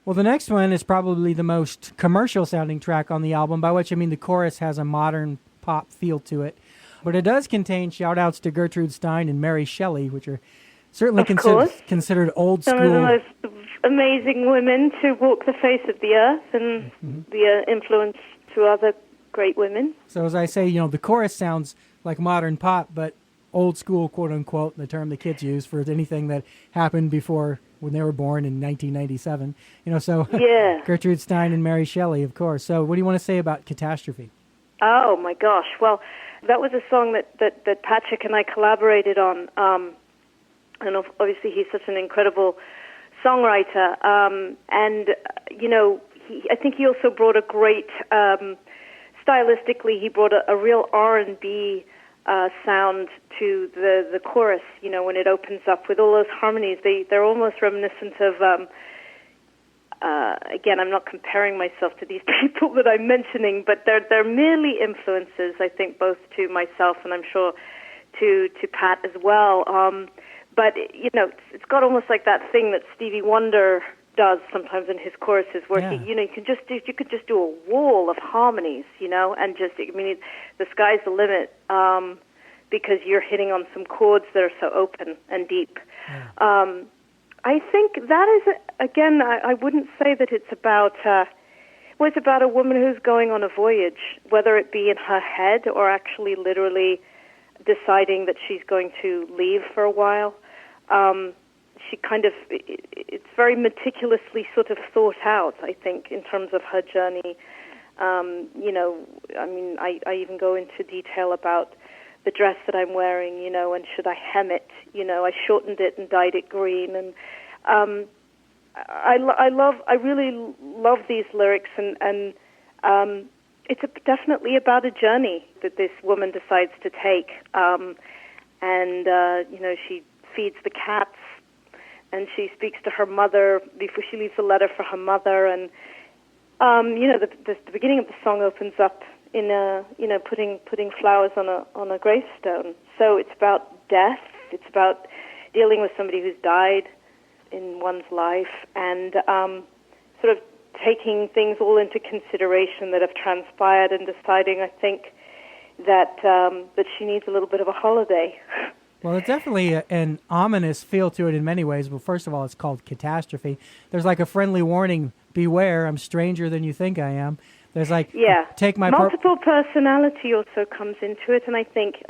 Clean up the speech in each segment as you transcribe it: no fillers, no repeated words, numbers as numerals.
Well, the next one is probably the most commercial-sounding track on the album, by which I mean the chorus has a modern pop feel to it. But it does contain shout-outs to Gertrude Stein and Mary Shelley, which are certainly considered old school. Some of the most amazing women to walk the face of the earth and be an influence to other great women. So as I say, the chorus sounds like modern pop, but old school, quote-unquote, the term the kids use for anything that happened before when they were born in 1997. Yeah. Gertrude Stein and Mary Shelley, of course. So what do you want to say about Catastrophe? Oh, my gosh. Well, that was a song that Patrick and I collaborated on. And obviously he's such an incredible songwriter. I think he also brought a great, stylistically, he brought a real R&B sound to the chorus, when it opens up with all those harmonies. They're almost reminiscent of, again, I'm not comparing myself to these people that I'm mentioning, but they're merely influences, I think, both to myself and I'm sure to Pat as well. But, it's got almost like that thing that Stevie Wonder does sometimes in his choruses where you could just do a wall of harmonies, and the sky's the limit, because you're hitting on some chords that are so open and deep. Yeah. I think that is, again, I wouldn't say that it's about, it's about a woman who's going on a voyage, whether it be in her head or actually deciding that she's going to leave for a while. It's very meticulously sort of thought out, I think, in terms of her journey. I even go into detail about the dress that I'm wearing, and should I hem it? I shortened it and dyed it green. And I really love these lyrics, and it's definitely about a journey that this woman decides to take. She feeds the cats, and she speaks to her mother before she leaves a letter for her mother. And the beginning of the song opens up in putting flowers on a gravestone. So it's about death. It's about dealing with somebody who's died in one's life, and sort of taking things all into consideration that have transpired, and deciding, I think, that she needs a little bit of a holiday. Well, it's definitely an ominous feel to it in many ways. Well, first of all, it's called Catastrophe. There's like a friendly warning: beware, I'm stranger than you think I am. There's like, take my multiple personality also comes into it, and I think,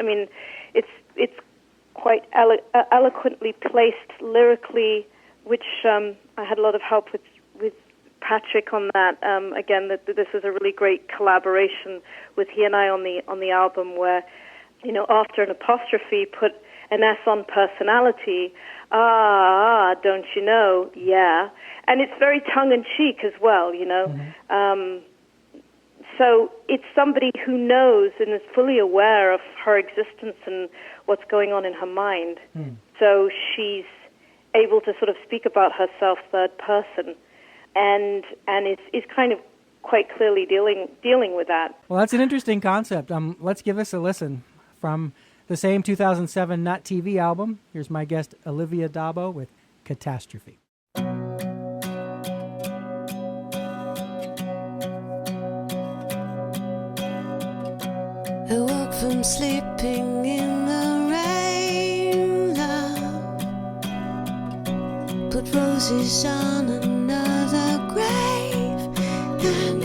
it's quite eloquently placed lyrically, which I had a lot of help with Patrick on that. Again, this is a really great collaboration with he and I on the album, where after an apostrophe, put an S on personality. Don't you know? Yeah, and it's very tongue-in-cheek as well. Mm-hmm. So it's somebody who knows and is fully aware of her existence and what's going on in her mind. Mm. So she's able to sort of speak about herself third person, and is kind of quite clearly dealing with that. Well, that's an interesting concept. Let's give this a listen from the same 2007 Not TV album. Here's my guest, Olivia Dabo, with Catastrophe. I woke from sleeping in the rain, love. Put roses on another grave, and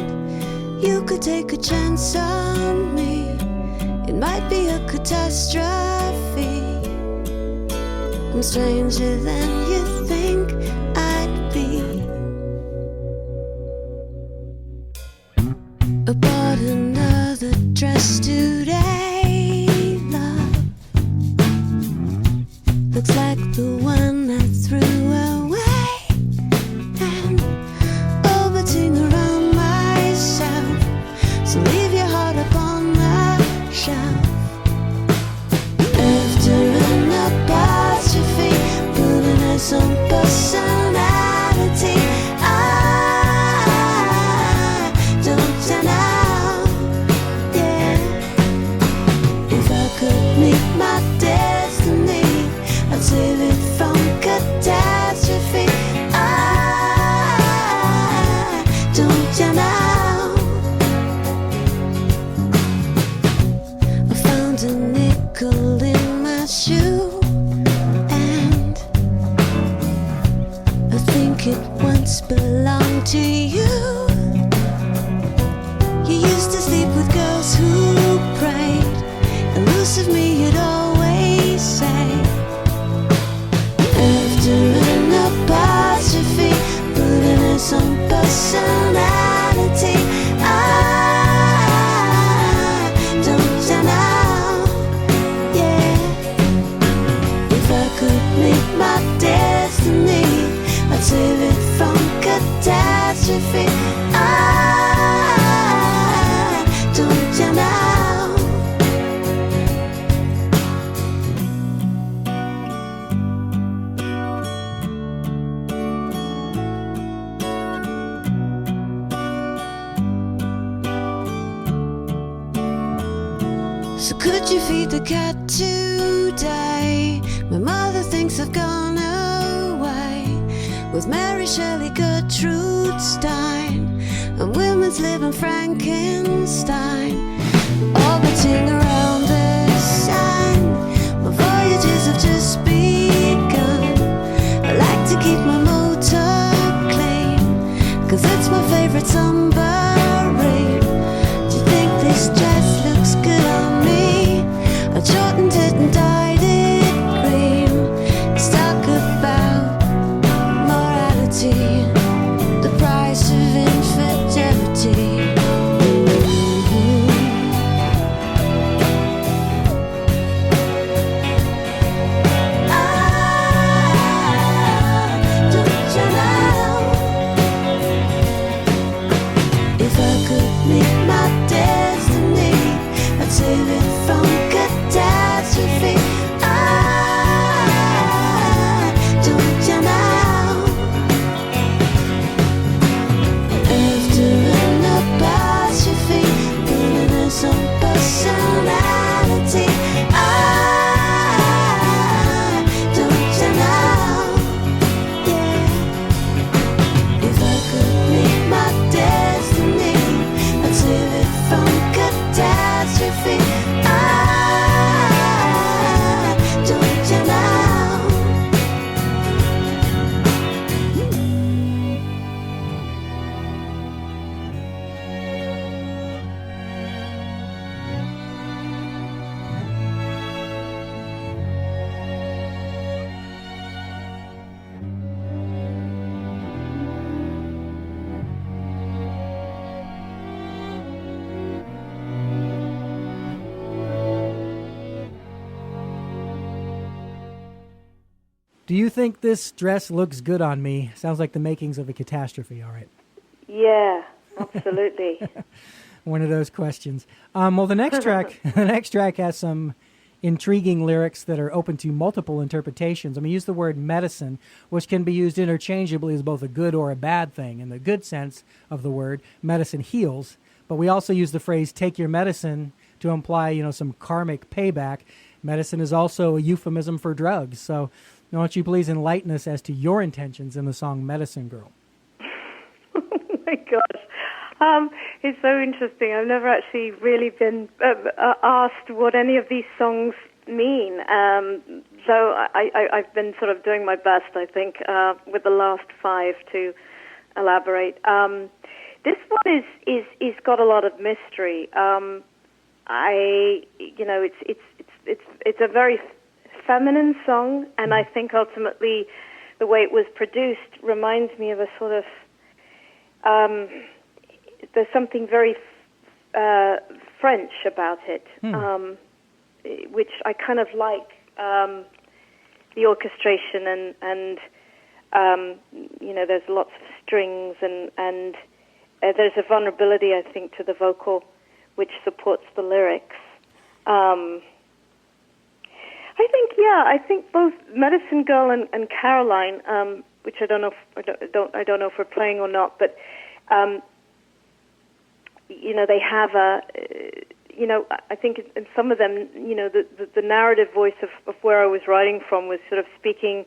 you could take a chance on me. It might be a catastrophe. I'm stranger than you think I'd be. I bought another dress today, love. Looks like the one I threw away, and orbiting around myself. So leave your heart upon the shelf. After an apostrophe, put an once belonged to you. You used to sleep with girls who prayed, and loose of me you'd always say. After an apostrophe, putting in some personality. Don't you know? Yeah. If I could meet my destiny, I'd save it from catastrophe. Don't you know? So could you feed the cat today? My mother thinks I've gone away with Mary Shelley, Gertrude Stein, and women's living Frankenstein, orbiting around the sun. My voyages have just begun. I like to keep my motor clean, 'cause it's my favorite submarine. Do you think this dress looks good on me? I shortened it and dyed it green. Let's talk about morality, the price of infidelity. Don't you know? If I could meet my destiny, I'd save it from catastrophe. Don't you know? After an apostrophe, putting in some personality. Don't you know? Yeah. If I could meet my destiny, I'd save it from catastrophe. Don't you know? Do you think this dress looks good on me? Sounds like the makings of a catastrophe, all right. Yeah, absolutely. One of those questions. Well, the next track, has some intriguing lyrics that are open to multiple interpretations. I mean, use the word medicine, which can be used interchangeably as both a good or a bad thing. In the good sense of the word, medicine heals, but we also use the phrase "take your medicine" to imply, some karmic payback. Medicine is also a euphemism for drugs. So, won't you please enlighten us as to your intentions in the song "Medicine Girl"? Oh my gosh. It's so interesting. I've never actually really been asked what any of these songs mean. So I've been sort of doing my best, I think, with the last 5 to elaborate. This one is got a lot of mystery. It's a very feminine song, and I think ultimately the way it was produced reminds me of a sort of there's something very French about it, which I kind of like, the orchestration and there's lots of strings and there's a vulnerability, I think, to the vocal which supports the lyrics. I think both Medicine Girl and Caroline, which I don't know if we're playing or not, but they have a, I think in some of them, the narrative voice of where I was writing from was sort of speaking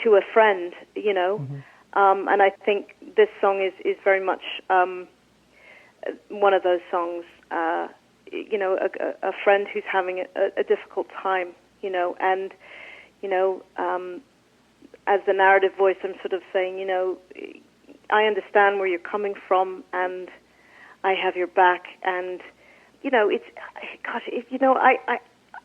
to a friend, and I think this song is very much one of those songs, a friend who's having a difficult time, and as the narrative voice, I'm sort of saying, I understand where you're coming from, and I have your back. And it's gosh,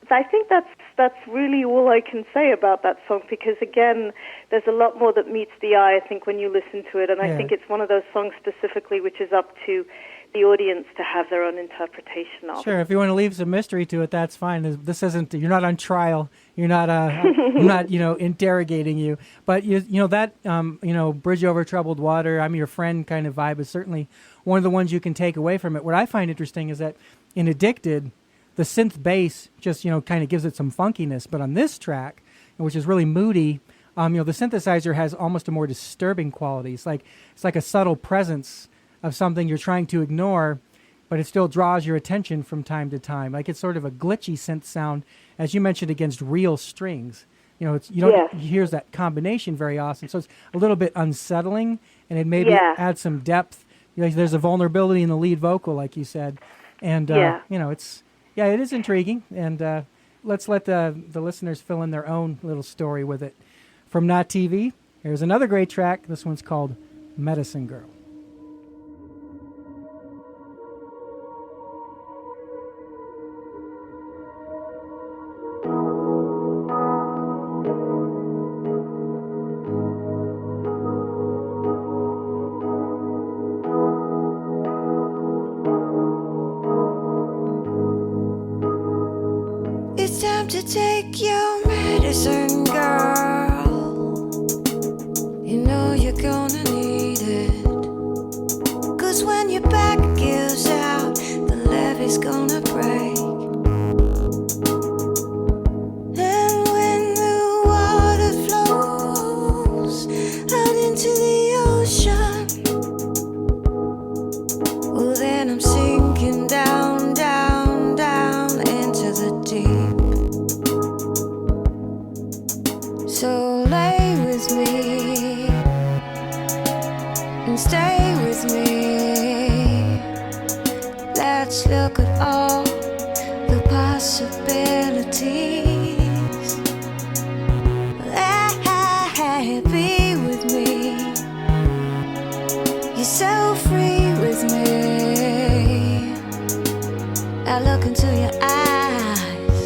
I think that's really all I can say about that song, because again, there's a lot more that meets the eye, I think, when you listen to it, and I think it's one of those songs specifically which is up to the audience to have their own interpretation of. Sure, if you want to leave some mystery to it, that's fine. This isn't, you're not on trial. You're not I'm not interrogating you. But that Bridge Over Troubled Water, I'm Your Friend kind of vibe is certainly one of the ones you can take away from it. What I find interesting is that in Addicted, the synth bass just kind of gives it some funkiness, but on this track, which is really moody, the synthesizer has almost a more disturbing quality. It's like a subtle presence of something you're trying to ignore, but it still draws your attention from time to time. Like it's sort of a glitchy synth sound, as you mentioned, against real strings. You don't hear that combination very often, so it's a little bit unsettling, and it maybe adds some depth. There's a vulnerability in the lead vocal, like you said, and it is intriguing. And let's let the listeners fill in their own little story with it. From Not TV, here's another great track. This one's called Medicine Girl. It's time to take your medicine, girl. You know you're gonna need it. 'Cause when your back gives out, the levee's gonna break. And when the water flows out into the ocean, well then I'm sinking down, down, down into the deep. So lay with me and stay with me. Let's look at all the possibilities. Be with me. You're so free with me. I look into your eyes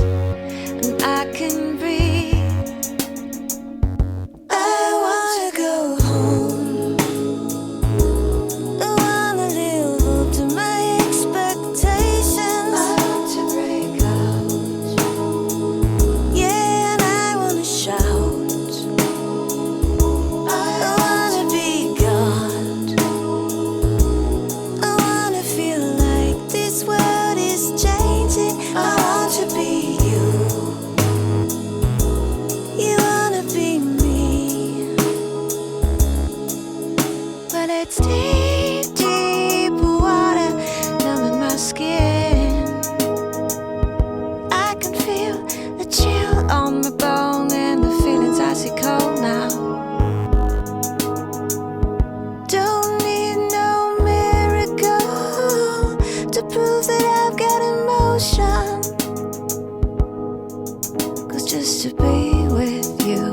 and I can breathe. I wanna go home. I wanna live up to my expectations. I want to break out. Yeah, and I wanna shout. I wanna be gone. I wanna feel like this world is changing. I want to be you. You wanna be me. Well, it's deep, deep water numbing my skin. I can feel the chill on my bone and the feelings icy cold now. Don't need no miracle to prove that I've got emotion. 'Cause just to be with you,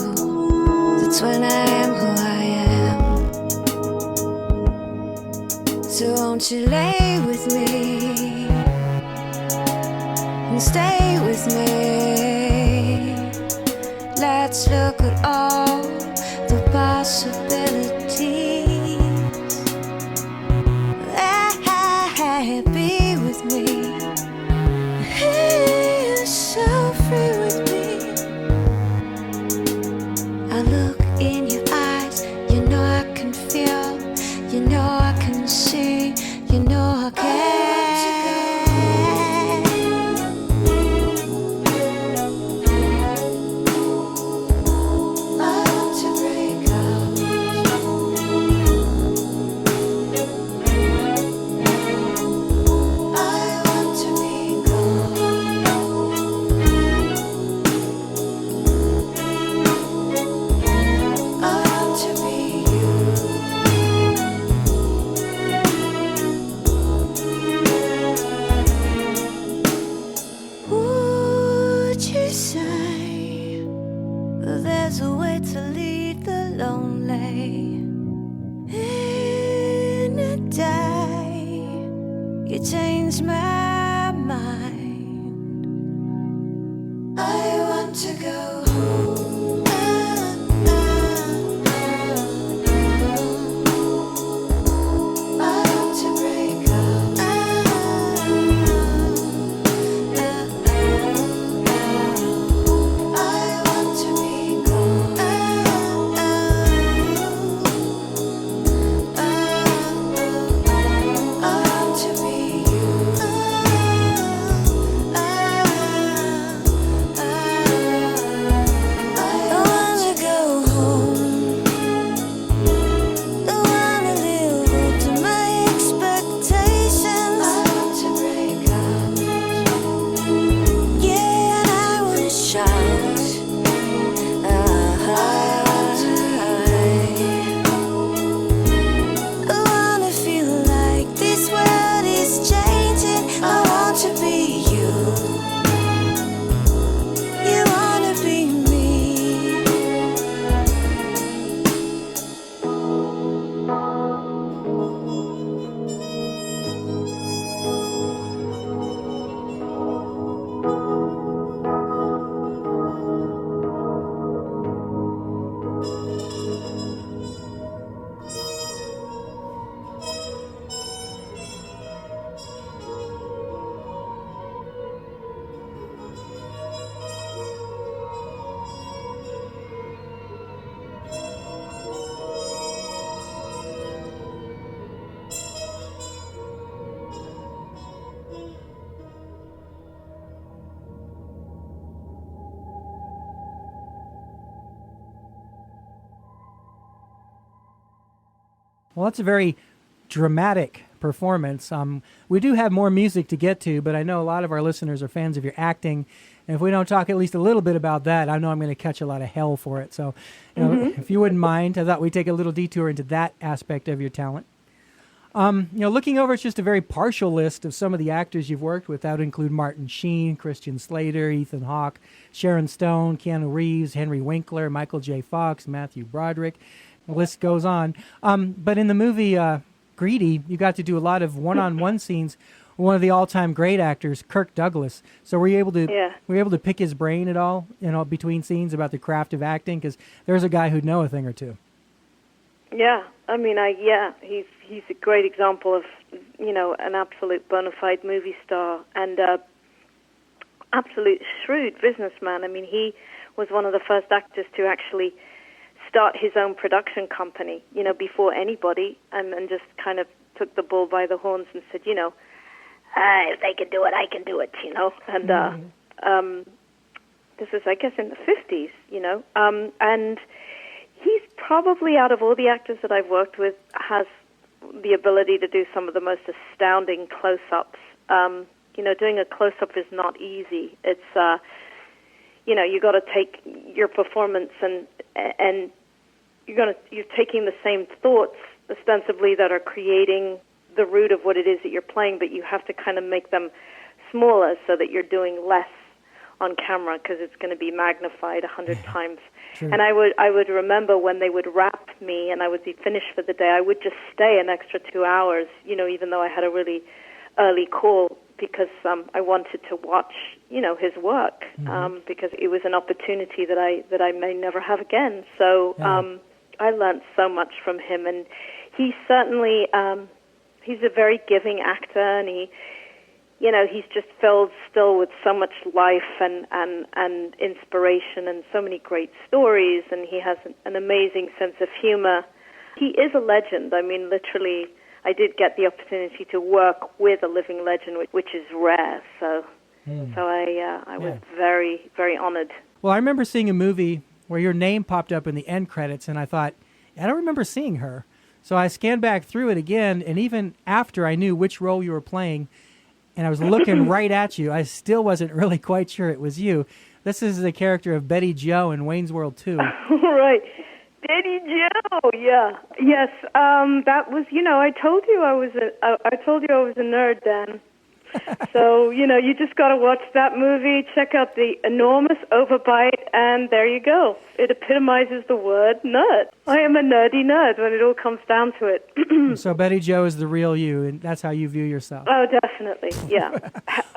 that's when I am who I am. So won't you lay with me and stay with me. Let's look at all the possibilities. Be with me. You're so free with me. I look in your eyes, you know I can feel, you know I can see, you know I can. I want to break out. I want to be gone. I want to be you. you changed my mind. I want to go home. I want to break up. I want to be gone. I want to be you. I wanna go home. Don't wanna live up to my expectations. I want to break up. Yeah, and I wanna shout. I wanna feel like this world is changing. I want to be you. You wanna be me. Well, that's a very dramatic performance. We do have more music to get to, but I know a lot of our listeners are fans of your acting. And if we don't talk at least a little bit about that, I know I'm going to catch a lot of hell for it. So, if you wouldn't mind, I thought we'd take a little detour into that aspect of your talent. Looking over, it's just a very partial list of some of the actors you've worked with. That would include Martin Sheen, Christian Slater, Ethan Hawke, Sharon Stone, Keanu Reeves, Henry Winkler, Michael J. Fox, Matthew Broderick. The list goes on. But in the movie Greedy, you got to do a lot of one-on-one scenes with one of the all-time great actors, Kirk Douglas. So were you able to pick his brain at all, between scenes about the craft of acting? Because there's a guy who'd know a thing or two. Yeah, I mean, he's a great example of, an absolute bona fide movie star and absolute shrewd businessman. I mean, he was one of the first actors to actually start his own production company, before anybody, and just kind of took the bull by the horns and said, if they can do it, I can do it, And this is, I guess, in the 50s, and he's probably, out of all the actors that I've worked with, has the ability to do some of the most astounding close-ups. Doing a close-up is not easy. It's, you got to take your performance and you're taking the same thoughts ostensibly that are creating the root of what it is that you're playing, but you have to kind of make them smaller so that you're doing less on camera because it's going to be magnified 100 times. True. And I would remember when they would wrap me and I would be finished for the day, I would just stay an extra 2 hours, even though I had a really early call, because I wanted to watch, his work, because it was an opportunity that I may never have again. So I learned so much from him, and he certainly he's a very giving actor, and he's just filled still with so much life and inspiration and so many great stories, and he has an amazing sense of humor. He is a legend. I mean, literally, I did get the opportunity to work with a living legend, which is rare. So I was very, very honored. Well, I remember seeing a movie where your name popped up in the end credits, and I thought, I don't remember seeing her. So I scanned back through it again, and even after I knew which role you were playing, and I was looking right at you, I still wasn't really quite sure it was you. This is the character of Betty Jo in Wayne's World 2. Right. Betty Jo, yeah. Yes, that was, I told you I was a nerd, Dan. So, you just got to watch that movie, check out the enormous overbite, and there you go. It epitomizes the word nerd. I am a nerdy nerd when it all comes down to it. So Betty Jo is the real you, and that's how you view yourself. Oh, definitely. definitely, yeah.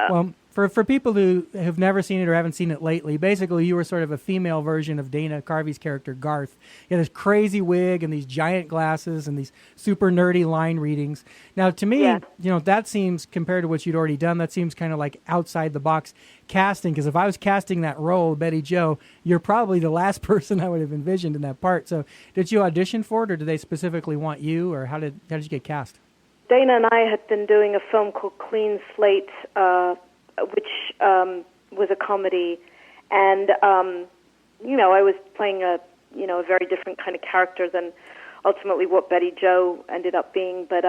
Well, for people who have never seen it or haven't seen it lately, basically you were sort of a female version of Dana Carvey's character, Garth. He had this crazy wig and these giant glasses and these super nerdy line readings. Now, to me, Yeah. That seems, compared to what you'd already done, that seems kind of like outside the box casting, because if I was casting that role, Betty Jo, you're probably the last person I would have envisioned in that part. So did you audition for it, or did they specifically want you, or how did you get cast? Dana and I had been doing a film called Clean Slate, which was a comedy, and I was playing a very different kind of character than ultimately what Betty Jo ended up being. But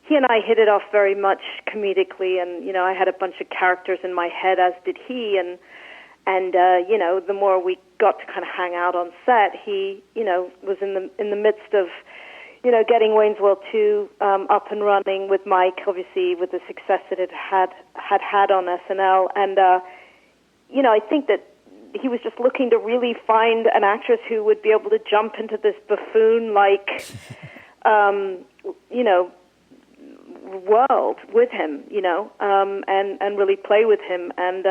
he and I hit it off very much comedically, and I had a bunch of characters in my head, as did he, and the more we got to kind of hang out on set, he was in the midst of getting Wayne's World 2 up and running with Mike, obviously with the success that it had on SNL, and I think that he was just looking to really find an actress who would be able to jump into this buffoon-like, world with him, and really play with him, and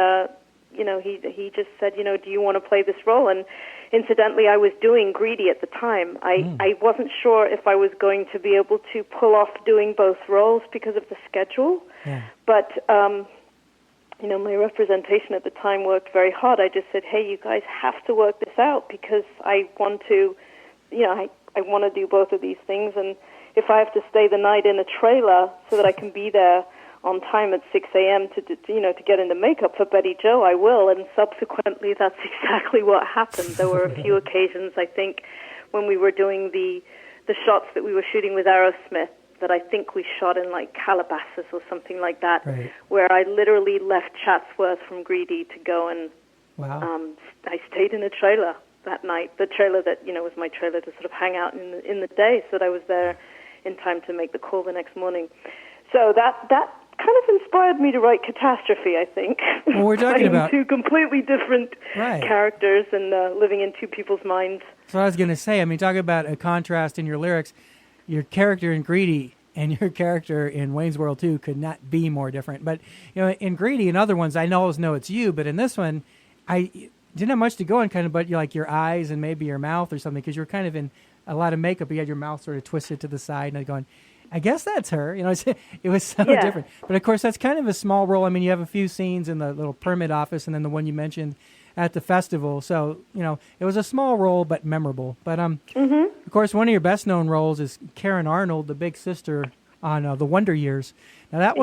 he just said, do you want to play this role? And incidentally, I was doing Greedy at the time. I wasn't sure if I was going to be able to pull off doing both roles because of the schedule. Yeah. But, my representation at the time worked very hard. I just said, hey, you guys have to work this out because I want to, I want to do both of these things. And if I have to stay the night in a trailer so that I can be there on time at 6 a.m. to get into makeup for Betty Jo, I will, and subsequently that's exactly what happened. There were a few occasions, I think, when we were doing the shots that we were shooting with Aerosmith, that I think we shot in like Calabasas or something like that, right, where I literally left Chatsworth from Greedy to go and I stayed in a trailer that night, the trailer that was my trailer to sort of hang out in the day, so that I was there in time to make the call the next morning. So that kind of inspired me to write Catastrophe, I think. Well, we're talking about two completely different characters and living in two people's minds. So I was going to say, talking about a contrast in your lyrics, your character in Greedy and your character in Wayne's World 2 could not be more different. But, in Greedy and other ones, I always know it's you, but in this one, I didn't have much to go on but like your eyes and maybe your mouth or something, because you were kind of in a lot of makeup. You had your mouth sort of twisted to the side, and I was going, I guess that's her. It was so different. But of course, that's kind of a small role. You have a few scenes in the little permit office, and then the one you mentioned at the festival. So, it was a small role, but memorable. But of course, one of your best known roles is Karen Arnold, the big sister on The Wonder Years. Now that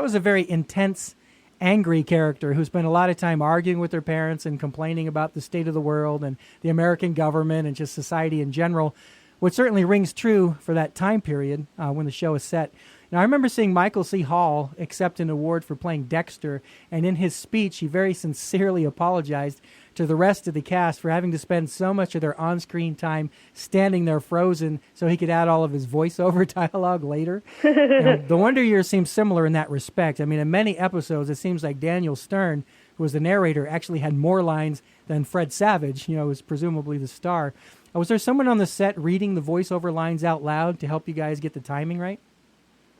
was a very intense, angry character who spent a lot of time arguing with her parents and complaining about the state of the world and the American government and just society in general, which certainly rings true for that time period when the show is set. Now, I remember seeing Michael C. Hall accept an award for playing Dexter, and in his speech, he very sincerely apologized to the rest of the cast for having to spend so much of their on-screen time standing there frozen so he could add all of his voiceover dialogue later. The Wonder Years seems similar in that respect. In many episodes, it seems like Daniel Stern, who was the narrator, actually had more lines than Fred Savage, who was presumably the star. Was there someone on the set reading the voiceover lines out loud to help you guys get the timing right?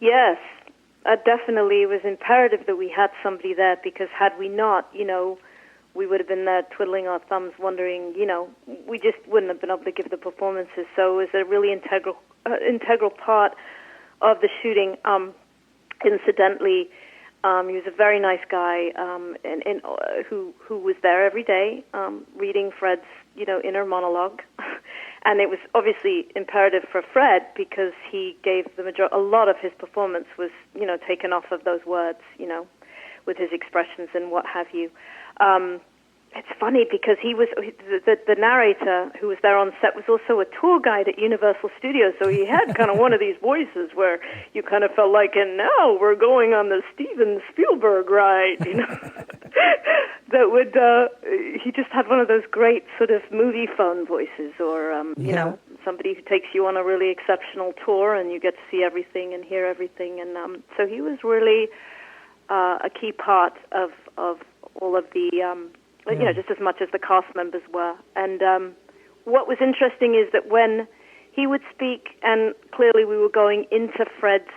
Yes, definitely. It was imperative that we had somebody there, because had we not, we would have been there twiddling our thumbs wondering, we just wouldn't have been able to give the performances. So it was a really integral part of the shooting. Incidentally, he was a very nice guy who was there every day reading Fred's inner monologue. And it was obviously imperative for Fred, because he gave a lot of his performance was, taken off of those words, with his expressions and what have you. It's funny because he was the narrator who was there on set was also a tour guide at Universal Studios, so he had kind of one of these voices where you kind of felt like, and now we're going on the Steven Spielberg ride, that would he just had one of those great sort of movie phone voices, or somebody who takes you on a really exceptional tour and you get to see everything and hear everything, and so he was really a key part of all of the just as much as the cast members were. And what was interesting is that when he would speak, and clearly we were going into Fred's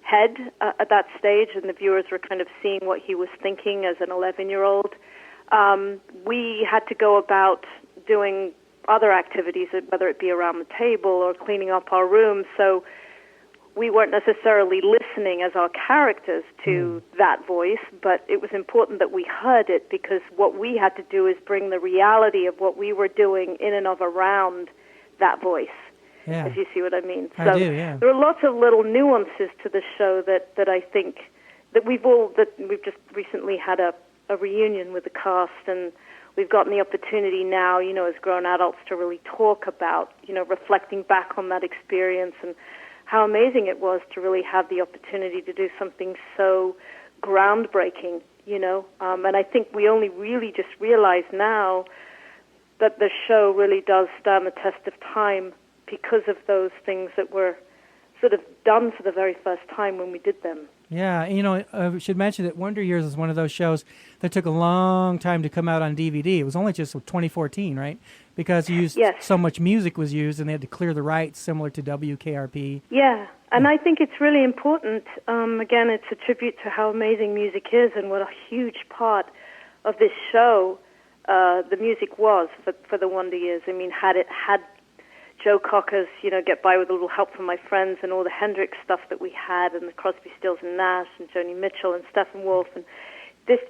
head at that stage, and the viewers were kind of seeing what he was thinking as an 11-year-old. We had to go about doing other activities, whether it be around the table or cleaning up our room, so we weren't necessarily listening as our characters to that voice, but it was important that we heard it, because what we had to do is bring the reality of what we were doing in and of around that voice. Yeah. If you see what I mean. I So do, yeah. there are lots of little nuances to the show that I think that we've just recently had a reunion with the cast, and we've gotten the opportunity now, as grown adults, to really talk about, reflecting back on that experience and how amazing it was to really have the opportunity to do something so groundbreaking, and I think we only really just realize now that the show really does stand the test of time because of those things that were sort of done for the very first time when we did them. Yeah, I should mention that Wonder Years is one of those shows that took a long time to come out on DVD. It was only just 2014, right? Because so much music was used, and they had to clear the rights, similar to WKRP. Yeah, and I think it's really important. Again, it's a tribute to how amazing music is and what a huge part of this show the music was for the Wonder Years. I mean, had Joe Cocker's, Get By With a Little Help from My Friends, and all the Hendrix stuff that we had, and the Crosby, Stills and Nash, and Joni Mitchell and Steppenwolf, and this,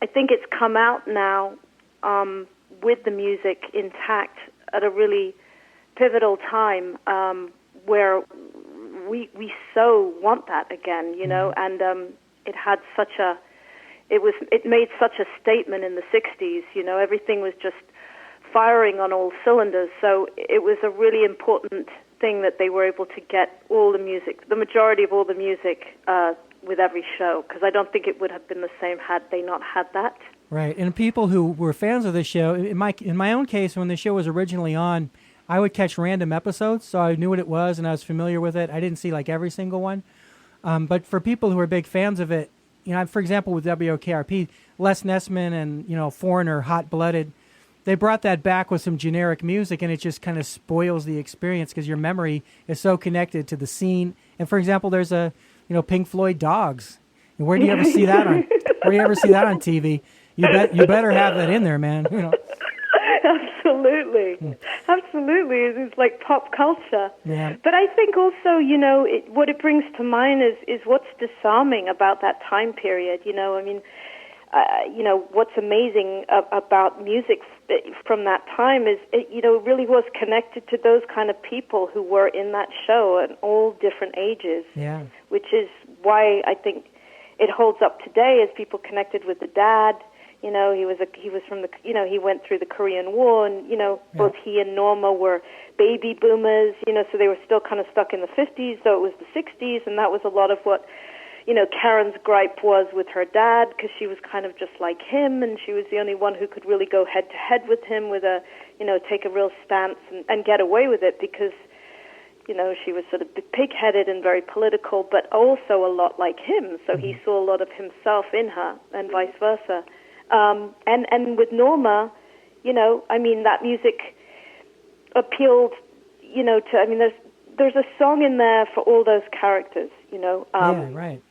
I think it's come out now with the music intact at a really pivotal time where we so want that again, and it had it made such a statement in the 60s, everything was just firing on all cylinders, so it was a really important thing that they were able to get all the music, the majority of all the music with every show, because I don't think it would have been the same had they not had that. Right, and people who were fans of the show, in my own case, when the show was originally on, I would catch random episodes, so I knew what it was and I was familiar with it. I didn't see like every single one, but for people who are big fans of it, for example, with WOKRP, Les Nessman and Foreigner, Hot Blooded, they brought that back with some generic music, and it just kind of spoils the experience because your memory is so connected to the scene. And for example, there's a Pink Floyd Dogs. And where do you ever see that on? Where do you ever see that on TV? You better have that in there, man. Absolutely, absolutely. It's like pop culture. Yeah. But I think also, what it brings to mind is what's disarming about that time period. What's amazing about music from that time is it really was connected to those kind of people who were in that show at all different ages. Yeah. Which is why I think it holds up today, as people connected with the dad. He was from the he went through the Korean War, and both he and Norma were baby boomers. So they were still kind of stuck in the 50s, though it was the 60s, and that was a lot of what Karen's gripe was with her dad, because she was kind of just like him, and she was the only one who could really go head to head with him with take a real stance and get away with it, because, she was sort of pig-headed and very political, but also a lot like him. So he saw a lot of himself in her, and vice versa. And with Norma, that music appealed, there's a song in there for all those characters, yeah, right.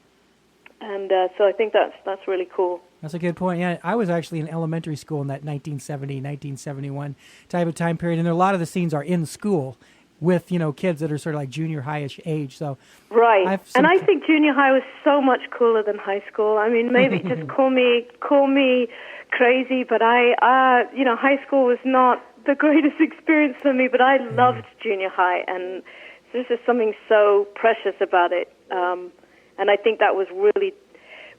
And so I think that's really cool. That's a good point. Yeah, I was actually in elementary school in that 1970, 1971 type of time period, and a lot of the scenes are in school with, kids that are sort of like junior high-ish age. So right. And I think junior high was so much cooler than high school. I mean, maybe just call me crazy, but high school was not the greatest experience for me, but I loved junior high, and there's just something so precious about it. And I think that was really,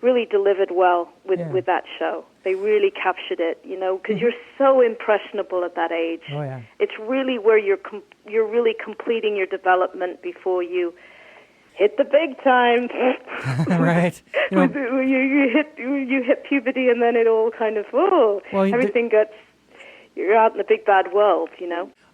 really delivered well with that show. They really captured it, because you're so impressionable at that age. Oh, yeah. It's really where you're really completing your development before you hit the big time. Right. You hit puberty, and then it all kind of everything you're out in the big bad world.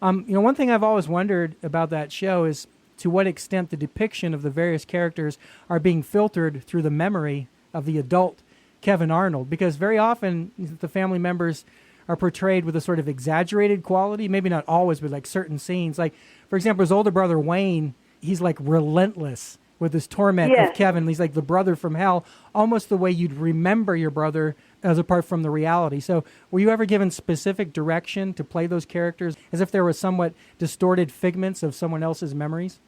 One thing I've always wondered about that show is to what extent the depiction of the various characters are being filtered through the memory of the adult Kevin Arnold, because very often the family members are portrayed with a sort of exaggerated quality, maybe not always, but like certain scenes. Like, for example, his older brother Wayne, he's like relentless. with this torment Yes. of Kevin. He's like the brother from hell, almost the way you'd remember your brother as apart from the reality. So were you ever given specific direction to play those characters as if there were somewhat distorted figments of someone else's memories?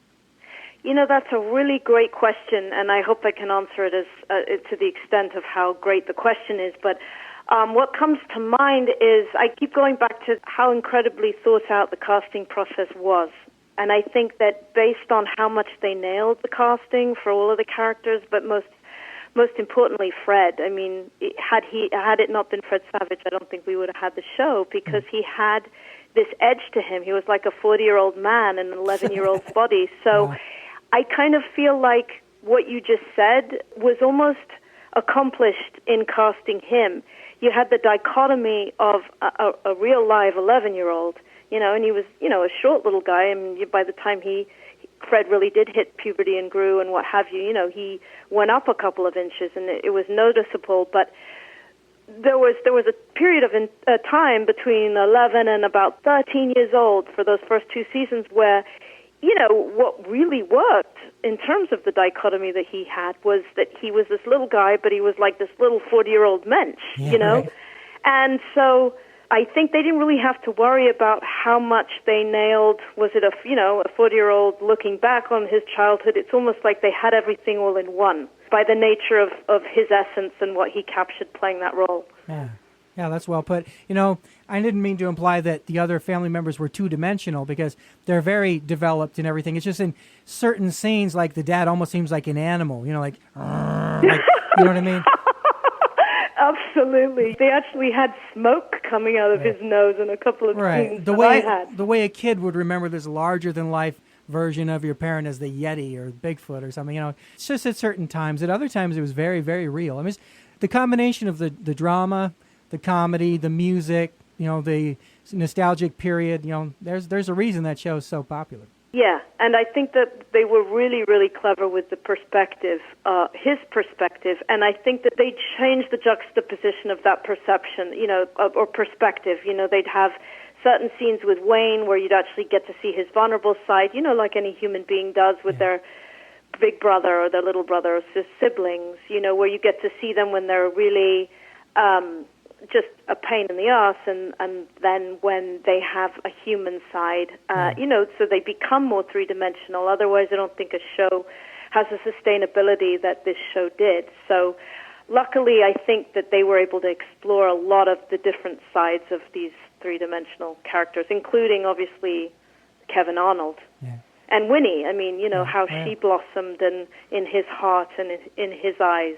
You know, that's a really great question, and I hope I can answer it as to the extent of how great the question is. But what comes to mind is I keep going back to how incredibly thought out the casting process was. And I think that based on how much they nailed the casting for all of the characters, but most importantly Fred. I mean, had it not been Fred Savage, I don't think we would have had the show, because he had this edge to him. He was like a 40-year-old man in an 11-year-old's body. So I kind of feel like what you just said was almost accomplished in casting him. You had the dichotomy of a real live 11-year-old, and he was, a short little guy. I mean, by the time Fred really did hit puberty and grew and what have you, he went up a couple of inches and it was noticeable. But there was a period of time between 11 and about 13 years old for those first two seasons where, what really worked in terms of the dichotomy that he had was that he was this little guy, but he was like this little 40-year-old mensch, Right. And so I think they didn't really have to worry about how much they nailed. Was it a 40-year-old looking back on his childhood? It's almost like they had everything all in one by the nature of his essence and what he captured playing that role. Yeah, that's well put. I didn't mean to imply that the other family members were two-dimensional because they're very developed and everything. It's just in certain scenes, like the dad almost seems like an animal, like you know what I mean? Absolutely. They actually had smoke coming out of his nose in a couple of scenes The that way I had. the way a kid would remember this larger-than-life version of your parent as the Yeti or Bigfoot or something, it's just at certain times. At other times, it was very, very real. I mean, the combination of the drama, the comedy, the music, the nostalgic period, there's a reason that show is so popular. Yeah, and I think that they were really, really clever with the perspective, his perspective, and I think that they changed the juxtaposition of that perception, or perspective. They'd have certain scenes with Wayne where you'd actually get to see his vulnerable side, like any human being does with their big brother or their little brother or siblings, where you get to see them when they're really just a pain in the ass, and then when they have a human side, so they become more three-dimensional. Otherwise, I don't think a show has the sustainability that this show did. So luckily, I think that they were able to explore a lot of the different sides of these three-dimensional characters, including, obviously, Kevin Arnold. Yeah. And Winnie, I mean, how she blossomed in his heart and in his eyes.